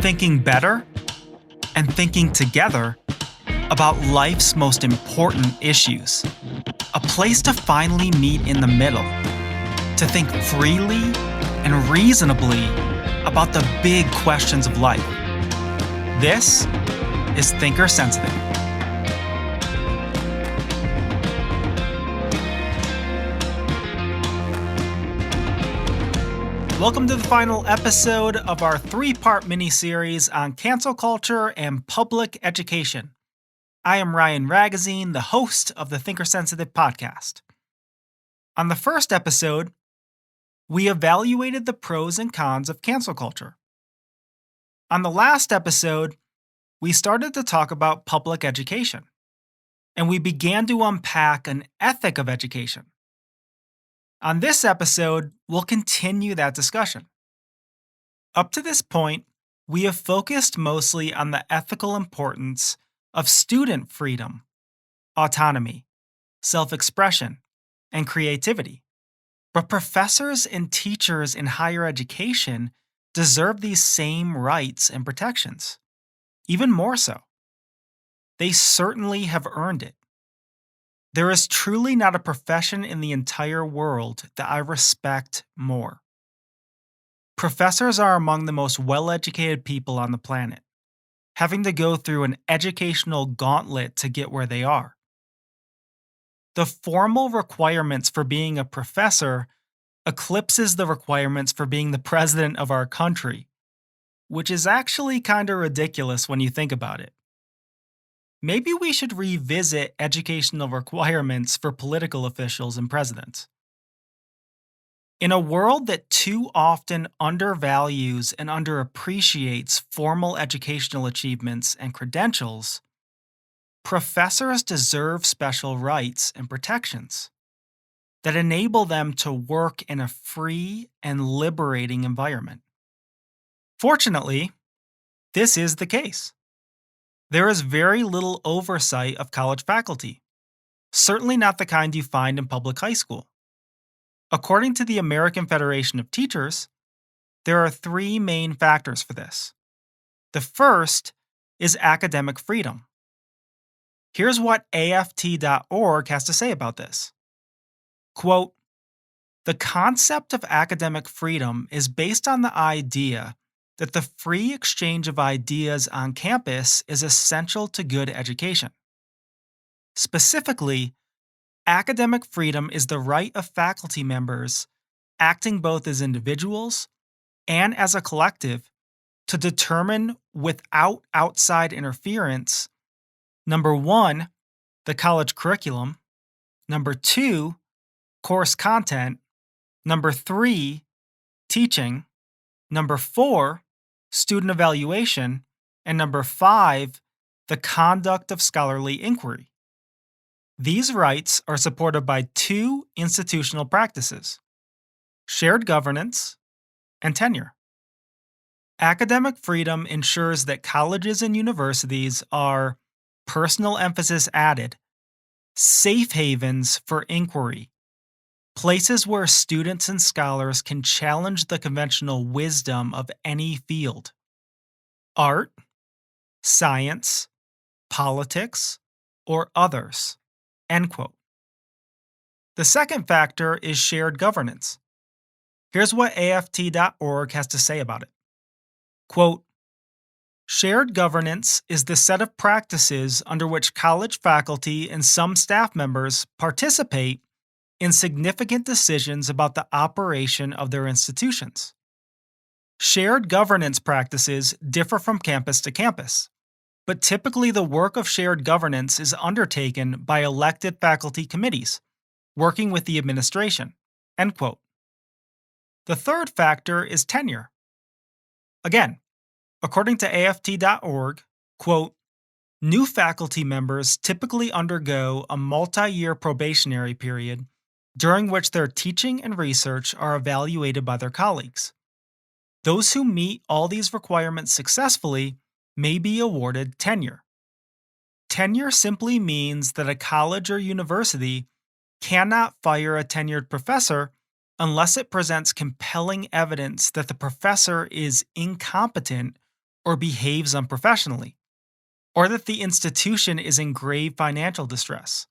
thinking better and thinking together about life's most important issues. A place to finally meet in the middle, to think freely and reasonably about the big questions of life. This is Thinker Sensitive. Welcome to the final episode of our three-part mini-series on cancel culture and public education. I am Ryan Ragazine, the host of the Thinker Sensitive podcast. On the first episode, we evaluated the pros and cons of cancel culture. On the last episode, we started to talk about public education, and we began to unpack an ethic of education. On this episode, we'll continue that discussion. Up to this point, we have focused mostly on the ethical importance of student freedom, autonomy, self-expression, and creativity. But professors and teachers in higher education deserve these same rights and protections. Even more so. They certainly have earned it. There is truly not a profession in the entire world that I respect more. Professors are among the most well-educated people on the planet, having to go through an educational gauntlet to get where they are. The formal requirements for being a professor eclipses the requirements for being the president of our country, which is actually kind of ridiculous when you think about it. Maybe we should revisit educational requirements for political officials and presidents. In a world that too often undervalues and underappreciates formal educational achievements and credentials, professors deserve special rights and protections that enable them to work in a free and liberating environment. Fortunately, this is the case. There is very little oversight of college faculty, certainly not the kind you find in public high school. According to the American Federation of Teachers, there are three main factors for this. The first is academic freedom. Here's what AFT.org has to say about this. Quote, "The concept of academic freedom is based on the idea that the free exchange of ideas on campus is essential to good education. Specifically, academic freedom is the right of faculty members, acting both as individuals and as a collective, to determine without outside interference, number one, the college curriculum, number two, course content, number three, teaching, number four, student evaluation, and number five, the conduct of scholarly inquiry. These rights are supported by two institutional practices: shared governance and tenure. Academic freedom ensures that colleges and universities are, personal emphasis added, safe havens for inquiry, places where students and scholars can challenge the conventional wisdom of any field: art, science, politics, or others." End quote. The second factor is shared governance. Here's what AFT.org has to say about it. Quote, "Shared governance is the set of practices under which college faculty and some staff members participate in significant decisions about the operation of their institutions. Shared governance practices differ from campus to campus, but typically the work of shared governance is undertaken by elected faculty committees, working with the administration." End quote. The third factor is tenure. Again, according to AFT.org, quote, "New faculty members typically undergo a multi-year probationary period during which their teaching and research are evaluated by their colleagues. Those who meet all these requirements successfully may be awarded tenure. Tenure simply means that a college or university cannot fire a tenured professor unless it presents compelling evidence that the professor is incompetent or behaves unprofessionally, or that the institution is in grave financial distress.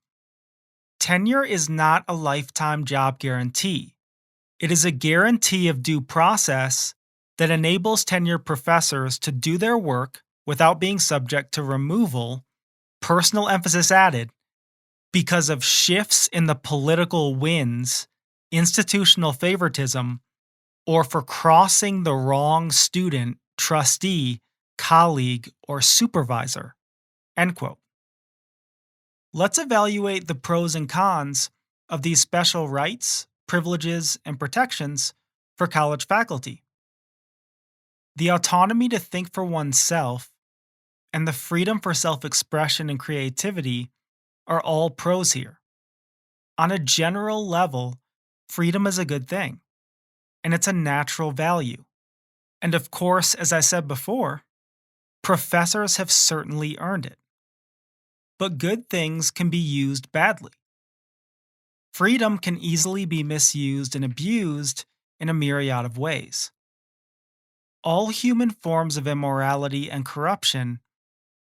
Tenure is not a lifetime job guarantee. It is a guarantee of due process that enables tenured professors to do their work without being subject to removal, personal emphasis added, because of shifts in the political winds, institutional favoritism, or for crossing the wrong student, trustee, colleague, or supervisor. End quote. Let's evaluate the pros and cons of these special rights, privileges, and protections for college faculty. The autonomy to think for oneself and the freedom for self expression and creativity are all pros here. On a general level, freedom is a good thing, and it's a natural value. And of course, as I said before, professors have certainly earned it. But good things can be used badly. Freedom can easily be misused and abused in a myriad of ways. All human forms of immorality and corruption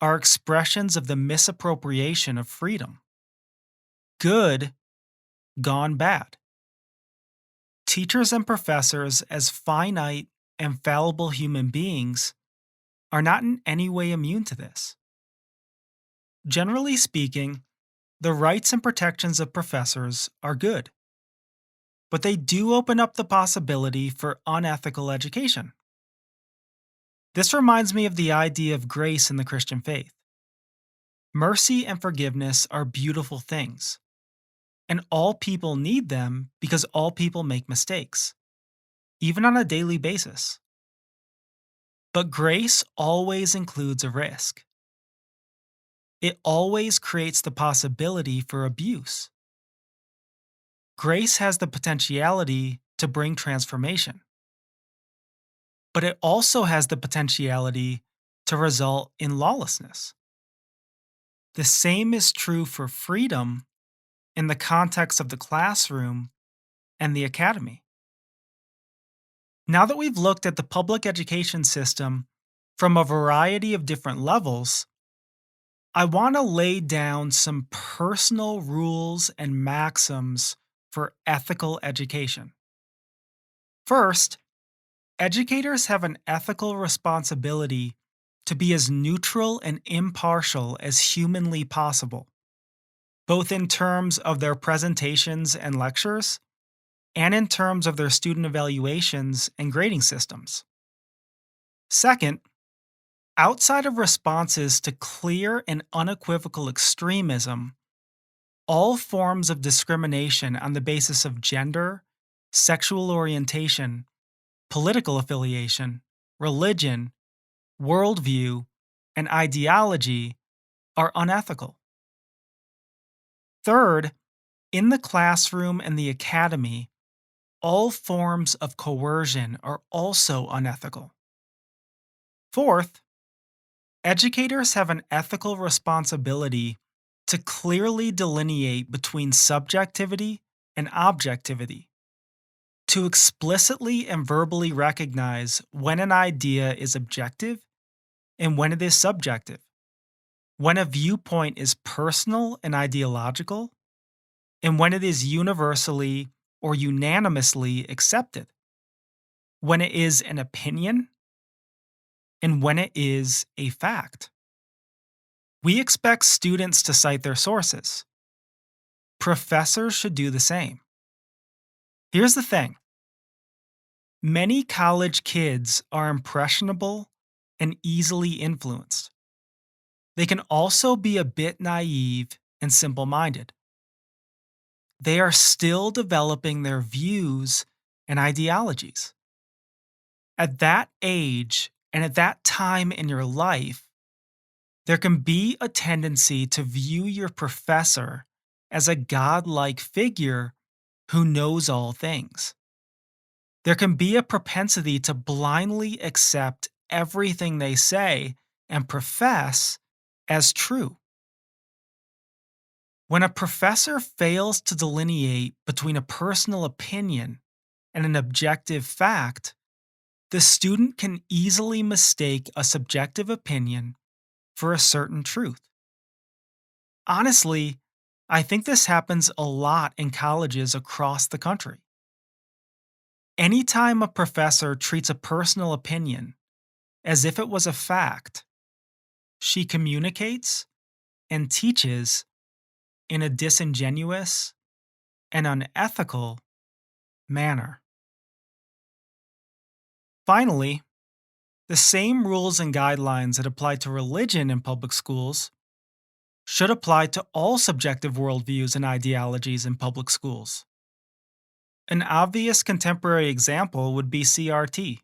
are expressions of the misappropriation of freedom. Good gone bad. Teachers and professors, as finite and fallible human beings, are not in any way immune to this. Generally speaking, the rights and protections of professors are good, but they do open up the possibility for unethical education. This reminds me of the idea of grace in the Christian faith. Mercy and forgiveness are beautiful things, and all people need them because all people make mistakes, even on a daily basis. But grace always includes a risk. It always creates the possibility for abuse. Grace has the potentiality to bring transformation, but it also has the potentiality to result in lawlessness. The same is true for freedom in the context of the classroom and the academy. Now that we've looked at the public education system from a variety of different levels, I want to lay down some personal rules and maxims for ethical education. First, educators have an ethical responsibility to be as neutral and impartial as humanly possible, both in terms of their presentations and lectures, and in terms of their student evaluations and grading systems. Second, outside of responses to clear and unequivocal extremism, all forms of discrimination on the basis of gender, sexual orientation, political affiliation, religion, worldview, and ideology are unethical. Third, in the classroom and the academy, all forms of coercion are also unethical. Fourth, educators have an ethical responsibility to clearly delineate between subjectivity and objectivity, to explicitly and verbally recognize when an idea is objective and when it is subjective, when a viewpoint is personal and ideological, and when it is universally or unanimously accepted, when it is an opinion, and when it is a fact. We expect students to cite their sources. Professors should do the same. Here's the thing. Many college kids are impressionable and easily influenced. They can also be a bit naive and simple-minded. They are still developing their views and ideologies. At that age and at that time in your life, there can be a tendency to view your professor as a godlike figure who knows all things. There can be a propensity to blindly accept everything they say and profess as true. When a professor fails to delineate between a personal opinion and an objective fact, The student can easily mistake a subjective opinion for a certain truth. Honestly, I think this happens a lot in colleges across the country. Anytime a professor treats a personal opinion as if it was a fact, she communicates and teaches in a disingenuous and unethical manner. Finally, the same rules and guidelines that apply to religion in public schools should apply to all subjective worldviews and ideologies in public schools. An obvious contemporary example would be CRT.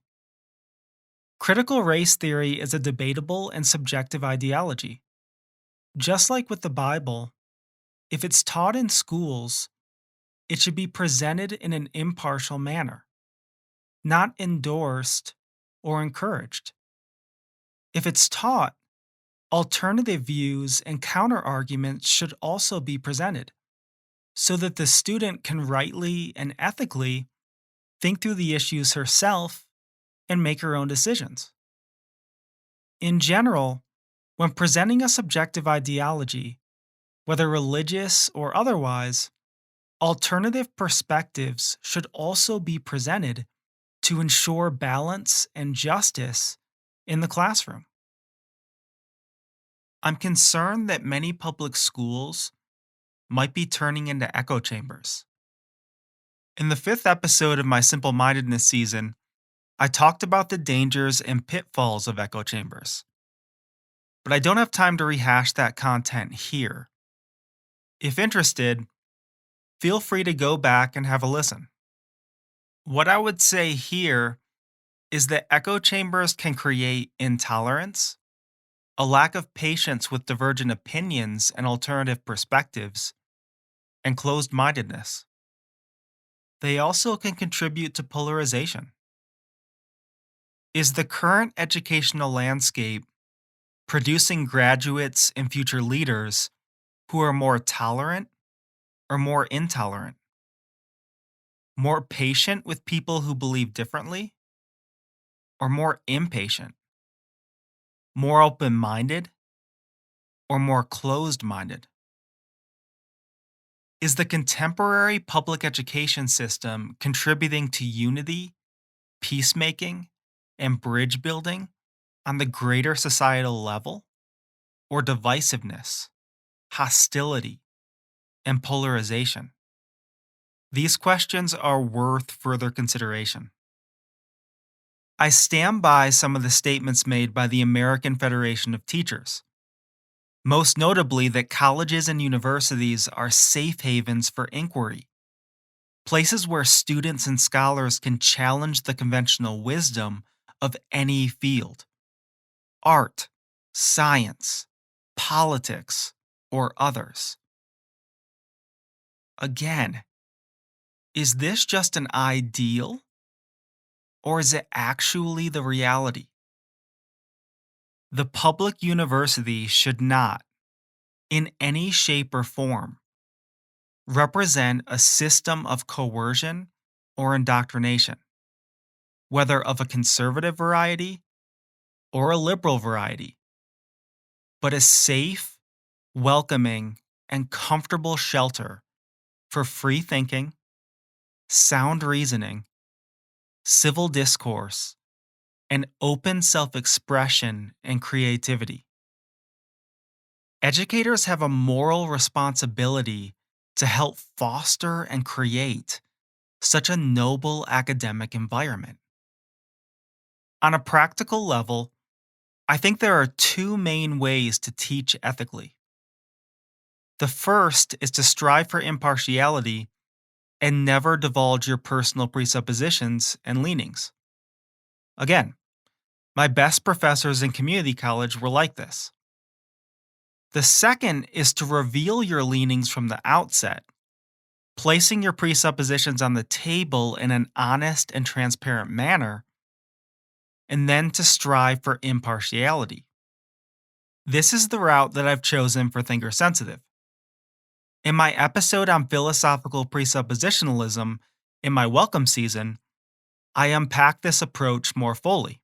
Critical race theory is a debatable and subjective ideology. Just like with the Bible, if it's taught in schools, it should be presented in an impartial manner, not endorsed or encouraged. If it's taught, alternative views and counterarguments should also be presented so that the student can rightly and ethically think through the issues herself and make her own decisions. In general, when presenting a subjective ideology, whether religious or otherwise, alternative perspectives should also be presented to ensure balance and justice in the classroom. I'm concerned that many public schools might be turning into echo chambers. In the fifth episode of my Simple Mindedness season, I talked about the dangers and pitfalls of echo chambers. But I don't have time to rehash that content here. If interested, feel free to go back and have a listen. What I would say here is that echo chambers can create intolerance, a lack of patience with divergent opinions and alternative perspectives, and closed mindedness. They also can contribute to polarization. Is the current educational landscape producing graduates and future leaders who are more tolerant or more intolerant? More patient with people who believe differently? Or more impatient? More open minded? Or more closed minded? Is the contemporary public education system contributing to unity, peacemaking, and bridge building on the greater societal level? Or divisiveness, hostility, and polarization? These questions are worth further consideration. I stand by some of the statements made by the American Federation of Teachers, most notably that colleges and universities are safe havens for inquiry, places where students and scholars can challenge the conventional wisdom of any field: art, science, politics, or others. Again, is this just an ideal, or is it actually the reality? The public university should not, in any shape or form, represent a system of coercion or indoctrination, whether of a conservative variety or a liberal variety, but a safe, welcoming, and comfortable shelter for free thinking, sound reasoning, civil discourse, and open self expression and creativity. Educators have a moral responsibility to help foster and create such a noble academic environment. On a practical level, I think there are two main ways to teach ethically. The first is to strive for impartiality and never divulge your personal presuppositions and leanings. Again, my best professors in community college were like this. The second is to reveal your leanings from the outset, placing your presuppositions on the table in an honest and transparent manner, and then to strive for impartiality. This is the route that I've chosen for Thinker Sensitive. In my episode on philosophical presuppositionalism in my welcome season, I unpack this approach more fully.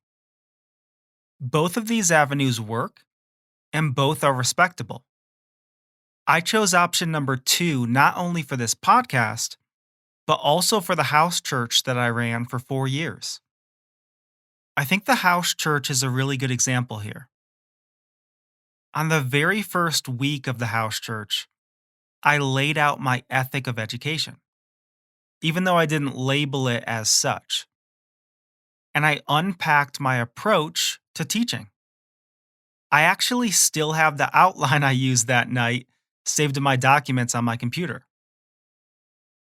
Both of these avenues work, and both are respectable. I chose option number 2 not only for this podcast, but also for the house church that I ran for 4 years. I think the house church is a really good example here. On the very first week of the house church, I laid out my ethic of education, even though I didn't label it as such. And I unpacked my approach to teaching. I actually still have the outline I used that night saved in my documents on my computer.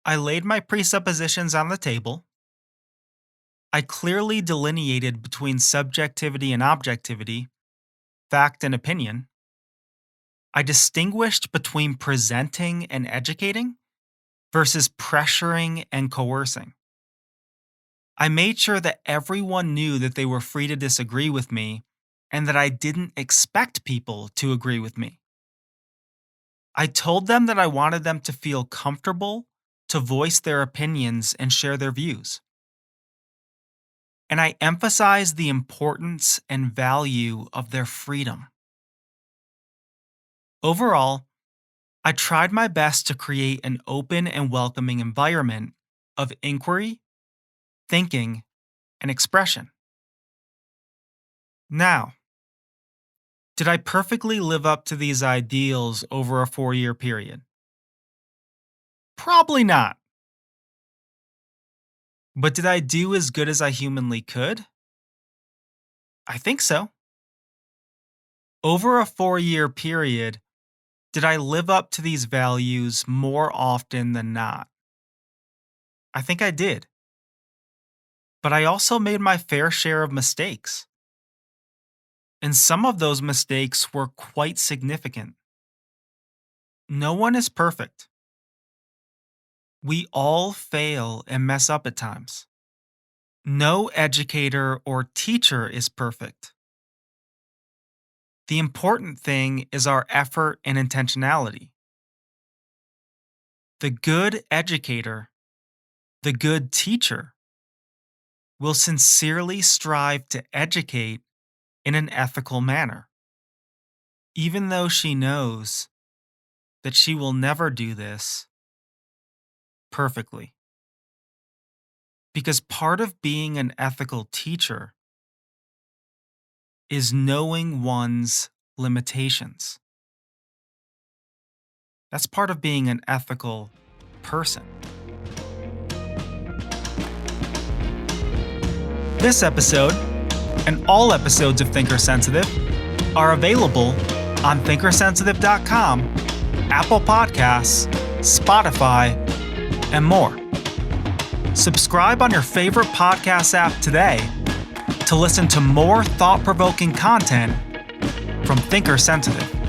I laid my presuppositions on the table. I clearly delineated between subjectivity and objectivity, fact and opinion. I distinguished between presenting and educating versus pressuring and coercing. I made sure that everyone knew that they were free to disagree with me and that I didn't expect people to agree with me. I told them that I wanted them to feel comfortable to voice their opinions and share their views. And I emphasized the importance and value of their freedom. Overall, I tried my best to create an open and welcoming environment of inquiry, thinking, and expression. Now, did I perfectly live up to these ideals over a 4-year period? Probably not. But did I do as good as I humanly could? I think so. Over a 4-year period, did I live up to these values more often than not? I think I did. But I also made my fair share of mistakes. And some of those mistakes were quite significant. No one is perfect. We all fail and mess up at times. No educator or teacher is perfect. The important thing is our effort and intentionality. The good educator, the good teacher, will sincerely strive to educate in an ethical manner, even though she knows that she will never do this perfectly. Because part of being an ethical teacher is knowing one's limitations. That's part of being an ethical person. This episode, and all episodes of Thinker Sensitive, are available on thinkersensitive.com, Apple Podcasts, Spotify, and more. Subscribe on your favorite podcast app today to listen to more thought-provoking content from Thinker Sensitive.